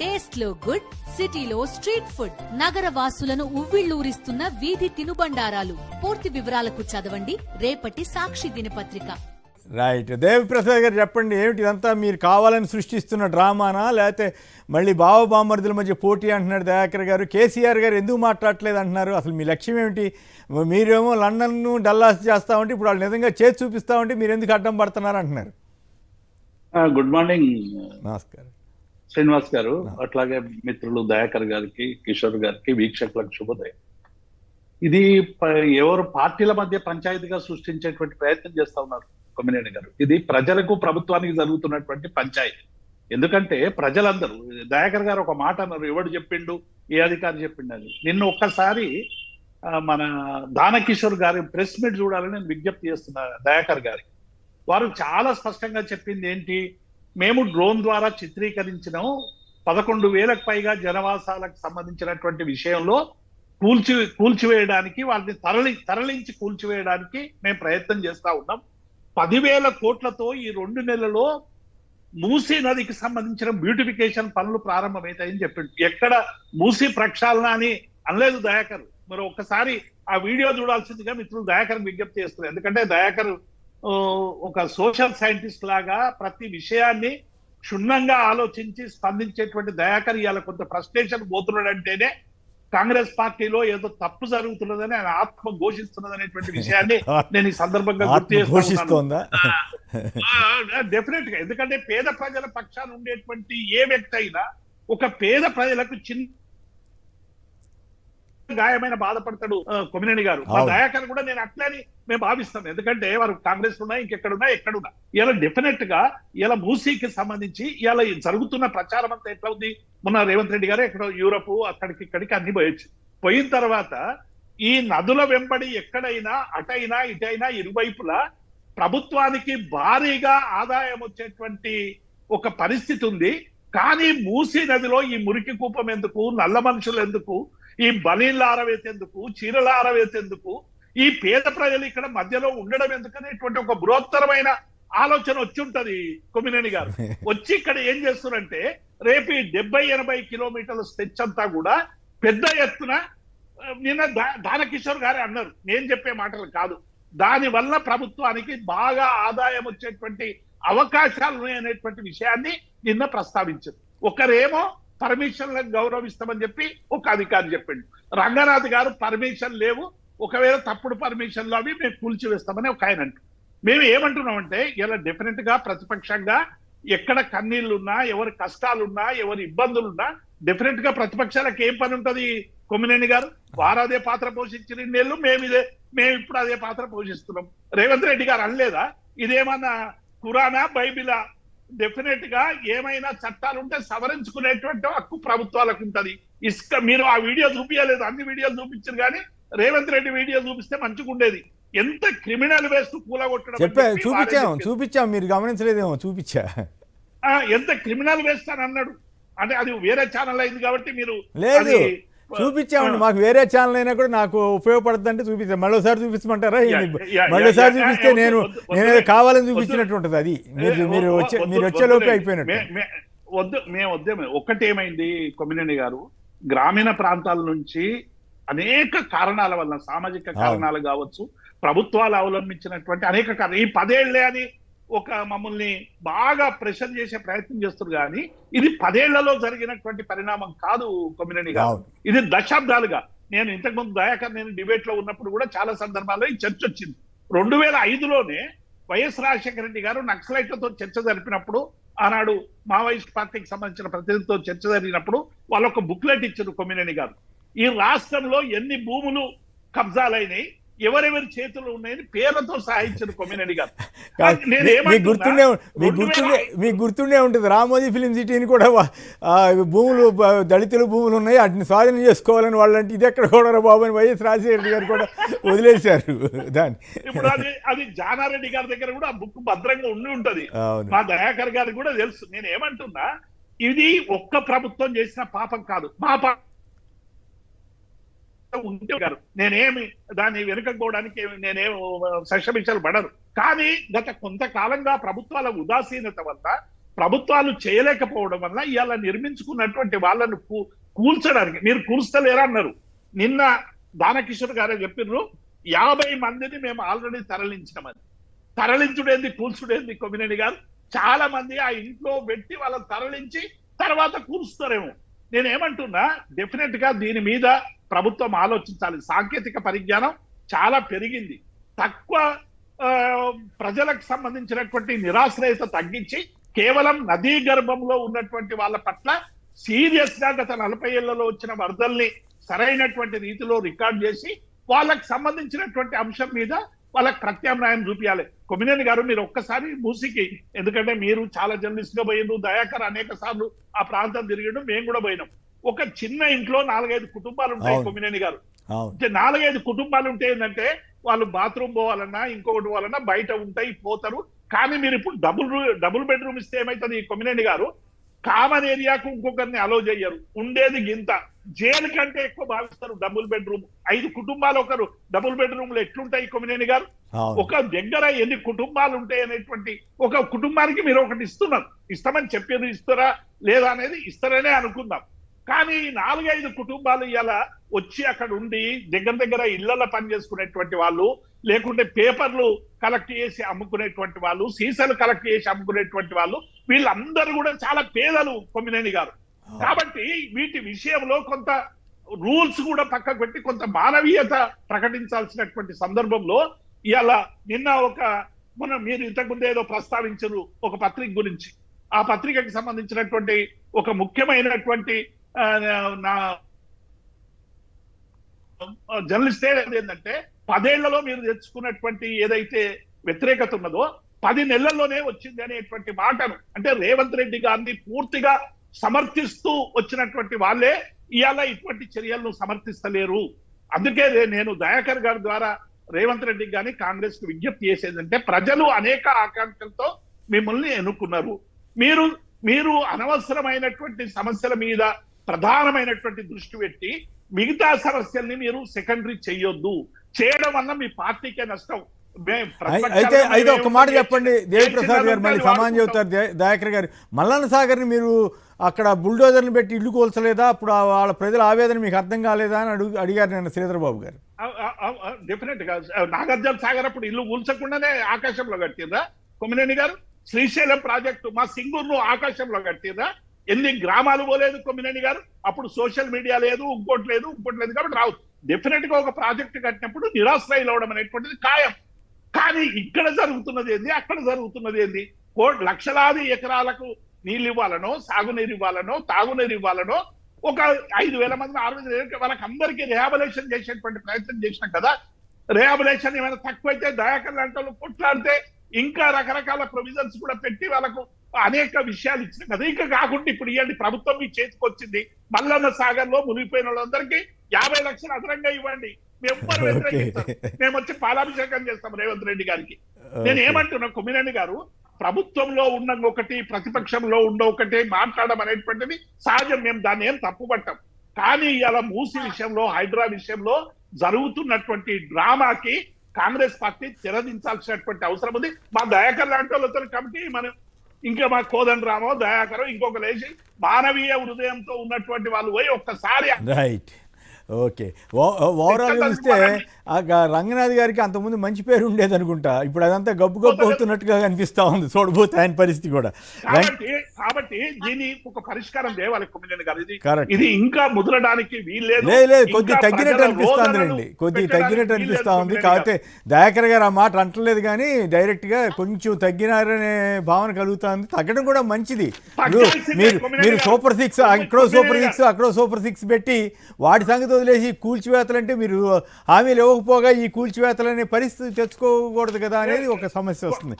Taste లో good, సిటీలో street food, నగర వాసులను ఉవ్విళ్లూరిస్తున్న వీధి తినుబండారాలు. పూర్తి వివరాలకు చదవండి రేపటి సాక్షి దినపత్రిక. రైట్. దేవిప్రసాద్ గారు చెప్పండి, ఏమిటి ఇదంతా మీరు కావాలని సృష్టిస్తున్న డ్రామానా, లేకపోతే మళ్ళీ బావబామర్దుల మధ్య పోటీ అంటున్నాడు దయాకర్ గారు? కేసీఆర్ గారు ఎందుకు మాట్లాడట్లేదు అంటున్నారు? అసలు మీ లక్ష్యం ఏమిటి? మీరేమో లండన్ను డల్లాస్ చేస్తామంటే ఇప్పుడు వాళ్ళు నిజంగా చేసి చూపిస్తామంటే మీరు ఎందుకు అడ్డం పడుతున్నారు అంటున్నారు. గుడ్ మార్నింగ్ నమస్కారం శ్రీనివాస్ గారు, అట్లాగే మిత్రులు దయాకర్ గారికి, కిషోర్ గారికి, వీక్షకులకు శుభోదయం. ఇది ఎవరు పార్టీల మధ్య పంచాయతీగా సృష్టించేటువంటి ప్రయత్నం చేస్తా ఉన్నారు కొమ్మినేని గారు. ఇది ప్రజలకు ప్రభుత్వానికి జరుగుతున్నటువంటి పంచాయతీ. ఎందుకంటే ప్రజలందరూ, దయాకర్ గారు ఒక మాట అన్నారు, ఎవడు చెప్పిండు, ఏ అధికారి చెప్పిండు అని. నిన్న ఒక్కసారి మన దానకిషోర్ గారి ప్రెస్ మీట్ చూడాలని నేను విజ్ఞప్తి చేస్తున్నా దయాకర్ గారికి. వారు చాలా స్పష్టంగా చెప్పింది ఏంటి, మేము డ్రోన్ ద్వారా చిత్రీకరించినాం 11,000కు పైగా జనవాసాలకు సంబంధించినటువంటి విషయంలో కూల్చివేయడానికి, వాళ్ళని తరలించి కూల్చివేయడానికి మేము ప్రయత్నం చేస్తా ఉన్నాం. 10,000 కోట్లతో ఈ 2 నెలల్లో మూసీ నదికి సంబంధించిన బ్యూటిఫికేషన్ పనులు ప్రారంభమవుతాయని చెప్పిండు. ఎక్కడ మూసీ ప్రక్షాళన అని అనలేదు దయాకర్. మరి ఒక్కసారి ఆ వీడియో చూడాల్సిందిగా మిత్రులు దయాకర్ విజ్ఞప్తి చేస్తున్నారు. ఎందుకంటే దయాకర్ ఒక సోషల్ సైంటిస్ట్ లాగా ప్రతి విషయాన్ని క్షుణ్ణంగా ఆలోచించి స్పందించేటువంటి దయాకర్ ఇవాళ కొంత ఫ్రస్ట్రేషన్ పోతున్నాడంటేనే కాంగ్రెస్ పార్టీలో ఏదో తప్పు జరుగుతున్నదని ఆయన ఆత్మ ఘోషిస్తున్నది అనేటువంటి విషయాన్ని నేను ఈ సందర్భంగా గుర్తు చేస్తున్నాను. డెఫినెట్ గా, ఎందుకంటే పేద ప్రజల పక్షాన ఉండేటువంటి ఏ వ్యక్తి అయినా ఒక పేద ప్రజలకు చిన్న గాయమైన బాధపడతాడు కొమ్మినేని గారు. మా దయాకర్ కూడా నేను అట్లని మేము భావిస్తాం. ఎందుకంటే వారు కాంగ్రెస్ ఉన్నా, ఇంకెక్కడున్నా, ఎక్కడున్నా ఇలా డెఫినెట్ గా ఇలా మూసీకి సంబంధించి ఇలా జరుగుతున్న ప్రచారం అంతా ఎట్లా ఉంది. మొన్న రేవంత్ రెడ్డి గారు ఎక్కడో యూరప్ అక్కడికి ఇక్కడికి అన్ని పోయొచ్చు. పోయిన తర్వాత ఈ నదుల వెంబడి ఎక్కడైనా అటైనా ఇటైనా ఇరువైపులా ప్రభుత్వానికి భారీగా ఆదాయం వచ్చేటువంటి ఒక పరిస్థితి ఉంది. కానీ మూసీ నదిలో ఈ మురికి కూపం ఎందుకు, నల్ల మనుషులు ఎందుకు, ఈ బలీళ్ళు ఆరవేసేందుకు, చీరలు ఆరవేసేందుకు, ఈ పేద ప్రజలు ఇక్కడ మధ్యలో ఉండడం ఎందుకు అనేటువంటి ఒక బృహత్తరమైన ఆలోచన వచ్చి ఉంటది కొమ్మినేని గారు. వచ్చి ఇక్కడ ఏం చేస్తున్నారంటే రేపు 70-80 కిలోమీటర్ల స్ట్రెచ్ అంతా కూడా పెద్ద ఎత్తున, నిన్న దానకిషోర్ గారే అన్నారు, నేను చెప్పే మాటలు కాదు, దాని వల్ల ప్రభుత్వానికి బాగా ఆదాయం వచ్చేటువంటి అవకాశాలు ఉన్నాయనేటువంటి విషయాన్ని నిన్న ప్రస్తావించారు. ఒకరేమో పర్మిషన్లకు గౌరవిస్తామని చెప్పి ఒక అధికారి చెప్పిండు. రంగనాథ్ గారు పర్మిషన్ లేవు, ఒకవేళ తప్పుడు పర్మిషన్లు అవి మేము కూల్చివేస్తామని ఒక ఆయన అంటారు. మేము ఏమంటున్నామంటే ఇలా డెఫినెట్ గా ప్రతిపక్షంగా ఎక్కడ కన్నీళ్లున్నా, ఎవరి కష్టాలున్నా, ఎవరి ఇబ్బందులున్నా డెఫినెట్ గా ప్రతిపక్షాలకు ఏం పని ఉంటది కొమ్మినేని గారు? వారు అదే పాత్ర పోషించిన ఇన్నేళ్ళు, మేము ఇప్పుడు అదే పాత్ర పోషిస్తున్నాం. రేవంత్ రెడ్డి గారు అనలేదా ఇదేమన్నా ఖురానా, బైబిలా? డెఫినెట్ గా ఏమైనా చట్టాలు ఉంటే సవరించుకునేటువంటి హక్కు ప్రభుత్వాలకు ఉంటది. మీరు ఆ వీడియో చూపించలేదు, అన్ని వీడియోలు చూపించారు, కానీ రేవంత్ రెడ్డి వీడియో చూపిస్తే మంచిగా ఉండేది. ఎంత క్రిమినల్ వేస్ట్ కూలగొట్టడం చూపించాం, మీరు గమనించలేదేమో, చూపించా ఎంత క్రిమినల్ వేస్ట్ అని అన్నాడు. అంటే అది వేరే ఛానల్ అయింది కాబట్టి మీరు లేదు చూపించామండి. మాకు వేరే ఛానల్ అయినా కూడా నాకు ఉపయోగపడుతుంది అంటే చూపించాం. మరోసారి చూపించమంటారా? మరోసారి చూపిస్తే నేను కావాలని చూపించినట్టు ఉంటది. అది మీరు వచ్చే లోపే అయిపోయినట్టు. మేము ఒక్కటి ఏమైంది కొమ్మినేని గారు, గ్రామీణ ప్రాంతాల నుంచి అనేక కారణాల వల్ల, సామాజిక కారణాలు కావచ్చు, ప్రభుత్వాలు అవలంబించినటువంటి అనేక కారణాలు, ఈ 10 ఏళ్లే అని ఒక మమ్మల్ని బాగా ప్రెషర్ చేసే ప్రయత్నం చేస్తారు. కానీ ఇది 10 ఏళ్లలో జరిగినటువంటి పరిణామం కాదు కొమ్మినేని గారు, ఇది దశాబ్దాలుగా. నేను ఇంతకుముందు దయాకర్ నేను డిబేట్ లో ఉన్నప్పుడు కూడా చాలా సందర్భాల్లో ఈ చర్చ వచ్చింది. 2005లోనే వైఎస్ రాజశేఖర రెడ్డి గారు నక్సలైట్లతో చర్చ జరిపినప్పుడు, ఆనాడు మావోయిస్ట్ పార్టీకి సంబంధించిన ప్రతినిధితో చర్చ జరిగినప్పుడు వాళ్ళు ఒక బుక్లెట్ ఇచ్చారు కొమ్మినేని గారు. ఈ రాష్ట్రంలో ఎన్ని భూములు కబ్జాలైనాయి, ఎవరెవరి చేతులు ఉన్నాయని పేర్లతో సహాయించారు కొమ్మినేని గారు. మీకు గుర్తుండే ఉంటుంది, రామోజీ ఫిలిం సిటీని కూడా భూములు, దళితుల భూములు ఉన్నాయి, వాటిని స్వాధీనం చేసుకోవాలని వాళ్ళంటే ఇది ఎక్కడ కూడా బాబు అని వైఎస్ రాజశేఖర రెడ్డి గారు కూడా వదిలేశారు దాన్ని. ఇప్పుడు అది జానారెడ్డి గారి దగ్గర కూడా ఆ బుక్ భద్రంగా ఉండి ఉంటది. మా దయాకర్ గారికి కూడా తెలుసు. నేను ఏమంటున్నా, ఇది ఒక్క ప్రభుత్వం చేసిన పాపం కాదు, మా ఉంటే గారు నేనేమి దాన్ని వెనుకపోవడానికి నేనేం సశమిషాలు పడరు. కానీ గత కొంతకాలంగా ప్రభుత్వాల ఉదాసీనత వల్ల ప్రభుత్వాలు చేయలేకపోవడం వల్ల ఇవాళ నిర్మించుకున్నటువంటి వాళ్ళను కూల్చడానికి మీరు కూల్చలేరన్నారు. నిన్న దానకిషోర్ గారే చెప్పిర్రు 50 మందిని మేము ఆల్రెడీ తరలించినామని. తరలించుడేంది కూల్చుడేంది కొమ్మినేని గారు? చాలా మంది ఆ ఇంట్లో పెట్టి వాళ్ళని తరలించి తర్వాత కూల్స్తారేమో. నేనేమంటున్నా, డెఫినెట్ గా దీని మీద ప్రభుత్వం ఆలోచించాలి. సాంకేతిక పరిజ్ఞానం చాలా పెరిగింది. తక్కువ ప్రజలకు సంబంధించినటువంటి నిరాశ్రయత తగ్గించి కేవలం నదీ గర్భంలో ఉన్నటువంటి వాళ్ళ పట్ల సీరియస్ గా గత 40 ఏళ్లలో వచ్చిన వరదల్ని సరైనటువంటి రీతిలో రికార్డ్ చేసి వాళ్ళకి సంబంధించినటువంటి అంశం మీద వాళ్ళకి ప్రత్యామ్నాయం చూపించాలి. కొమ్మినేని గారు, మీరు ఒక్కసారి మూసికి, ఎందుకంటే మీరు చాలా జర్నలిస్ట్ గా పోయిండ్రు, దయాకర్ అనేక సార్లు ఆ ప్రాంతం తిరిగిండు, మేము కూడా పోయినాం. ఒక చిన్న ఇంట్లో 4-5 కుటుంబాలు ఉంటాయి కొమ్మినేని గారు. 4-5 కుటుంబాలు ఉంటే ఏంటంటే వాళ్ళు బాత్రూమ్ పోవాలన్నా ఇంకొకటి పోవాలన్నా బయట ఉంటాయి, పోతారు. కానీ మీరు ఇప్పుడు డబుల్ బెడ్రూమ్ ఇస్తే ఏమైతుంది కొమ్మినేని గారు? కామన్ ఏరియాకు ఇంకొకరిని అలో చేయరు. ఉండేది గింత, జైలు కంటే ఎక్కువ భావిస్తారు డబుల్ బెడ్రూమ్. 5 కుటుంబాలు ఒకరు డబుల్ బెడ్రూమ్ లో ఎట్లుంటాయి కొమ్మినేని గారు? ఒక దగ్గర ఎన్ని కుటుంబాలు ఉంటాయి అనేటువంటి, ఒక కుటుంబానికి మీరు ఒకటి ఇస్తున్నారు, ఇస్తామని చెప్పేది ఇస్తారా లేదా అనేది ఇస్తారనే అనుకుందాం. కానీ 4-5 కుటుంబాలు ఇలా వచ్చి అక్కడ ఉండి దగ్గర ఇళ్లలో పని చేసుకునేటువంటి వాళ్ళు, లేకుంటే పేపర్లు కలెక్ట్ చేసి అమ్ముకునేటువంటి వాళ్ళు, సీసాలు కలెక్ట్ చేసి అమ్ముకునేటువంటి వాళ్ళు, వీళ్ళందరూ కూడా చాలా పేదలు కొమ్మినేని గారు. కాబట్టి వీటి విషయంలో కొంత రూల్స్ కూడా పక్కకు పెట్టి కొంత మానవీయత ప్రకటించాల్సినటువంటి సందర్భంలో ఇలా నిన్న మీరు ఇంతకుముందు ఏదో ప్రస్తావించరు ఒక పత్రిక గురించి. ఆ పత్రికకి సంబంధించినటువంటి ఒక ముఖ్యమైనటువంటి నా జర్నలిస్ట్ ఏంటంటే 10 ఏళ్లలో మీరు తెచ్చుకున్నటువంటి ఏదైతే వ్యతిరేకత ఉన్నదో 10 నెలల్లోనే వచ్చింది అనేటువంటి మాటను, అంటే రేవంత్ రెడ్డి గారిని పూర్తిగా సమర్థిస్తూ వచ్చినటువంటి వాళ్ళే ఇవాళ ఇటువంటి చర్యలను సమర్థిస్తలేరు. అందుకే నేను దయాకర్ గారి ద్వారా రేవంత్ రెడ్డికి కానీ కాంగ్రెస్ కు విజ్ఞప్తి చేసేదంటే, ప్రజలు అనేక ఆకాంక్షలతో మిమ్మల్ని ఎన్నుకున్నారు. మీరు అనవసరమైనటువంటి సమస్యల మీద ప్రధానమైనటువంటి దృష్టి పెట్టి మిగతా సమస్యల్ని మీరు సెకండరీ చేయొద్దు. చేయడం వల్ల మీ పార్టీకే నష్టం. అయితే ఒక మాట చెప్పండి దేవిప్రసాద్ గారు, మళ్ళీ సమానం చెబుతారు దయాకర్ గారు. మల్లన్న సాగర్ ని మీరు అక్కడ బుల్డోజర్ని పెట్టి ఇల్లు కోల్చలేదా? అప్పుడు వాళ్ళ ప్రజల ఆవేదన మీకు అర్థం కాలేదా అని అడిగారు నేను శ్రీధర్ బాబు గారు. డెఫినెట్ గా నాగార్జున సాగర్ అప్పుడు ఇల్లు కూల్చకుండానే ఆకాశంలో కట్టిందా కొమ్మినేని గారు? శ్రీశైలం ప్రాజెక్టు మా సింగూరును ఆకాశంలో కట్టిందా? ఎన్ని గ్రామాలు పోలేదు కొమ్మినేని గారు? అప్పుడు సోషల్ మీడియా లేదు, ఇంకోటి లేదు కాబట్టి రావు. డెఫినెట్ గా ఒక ప్రాజెక్టు కట్టినప్పుడు నిరాశ్రయులు అవడం అనేటువంటిది ఖాయం. కానీ ఇక్కడ జరుగుతున్నది ఏంది, అక్కడ జరుగుతున్నది ఏంది? లక్షలాది ఎకరాలకు నీళ్ళు ఇవ్వాలనో, సాగునీరు ఇవ్వాలనో, తాగునీరు ఇవ్వాలనో, ఒక 5,000 మంది 6,000 వాళ్ళకి అందరికీ రిహాబిలేషన్ చేసేటువంటి ప్రయత్నం చేసినాం కదా. రిహాబిలేషన్ ఏమైనా తక్కువైతే దయాకర్ లాంటి వాళ్ళు కొట్లాడితే ఇంకా రకరకాల ప్రొవిజన్స్ కూడా పెట్టి వాళ్ళకు అనేక విషయాలు ఇచ్చినాం కదా. ఇంకా కాకుండా ఇప్పుడు ఇవ్వండి, ప్రభుత్వం మీ చేతికి వచ్చింది. మల్లన్న సాగర్ లో మునిగిపోయిన వాళ్ళందరికీ 50 లక్షలు అదనంగా ఇవ్వండి. మేము వ్యతిరేకిస్తాం, మేము వచ్చి పాలాభిషేకం చేస్తాం రేవంత్ రెడ్డి గారికి. నేను ఏమంటున్నా కొమ్మినేని గారు, ప్రభుత్వంలో ఉన్న ఒకటి, ప్రతిపక్షంలో ఉన్న ఒకటి మాట్లాడడం అనేటువంటిది సహజం. మేము దాన్ని ఏం తప్పుపట్టాం. కానీ ఇలా మూసి విషయంలో, హైడ్రా విషయంలో జరుగుతున్నటువంటి డ్రామాకి కాంగ్రెస్ పార్టీ తెరదించాల్సినటువంటి అవసరం ఉంది. మా దయాకర్ లాంటి వాళ్ళతో కమిటీ, మనం ఇంకా మా కోదండ రామో దయాకర్ ఇంకొక లేచి మానవీయ హృదయంతో ఉన్నటువంటి వాళ్ళు పోయి ఒక్కసారి రైట్. ఓకే, ఓవరాల్ చూస్తే రంగనాథ్ గారికి అంతకుముందు మంచి పేరు ఉండేది అనుకుంటా. ఇప్పుడు అదంతా గబ్బు అవుతున్నట్టుగా కనిపిస్తా ఉంది చూడబోతే ఆయన పరిస్థితి కూడా. కాబట్టి దీని ఒక పరిష్కారం దేవాలి కొమ్మినేని గారు. ఇది ఇంకా ముదరడానికి వీల్లేదు. కొద్ది తగ్గినట్టు అనిపిస్తుంది రండి, కొద్ది తగ్గినట్టు అనిపిస్తా ఉంది. కాకపోతే దయాకర్ గారు ఆ మాట అంటలేదు కానీ డైరెక్ట్ గా కొంచెం తగ్గినారనే భావన కలుగుతుంది. తగ్గడం కూడా మంచిది. మీరు సూపర్ 6 ఇక్కడో సూపర్ 6 అక్కడో సూపర్ 6 పెట్టి వాటి సంగతి వదిలేసి కూల్చివేతలంటే మీరు హామీలు ఇవ్వకపోగా ఈ కూల్చివేతలనే పరిస్థితి తెచ్చుకోకూడదు కదా అనేది ఒక సమస్య వస్తుంది.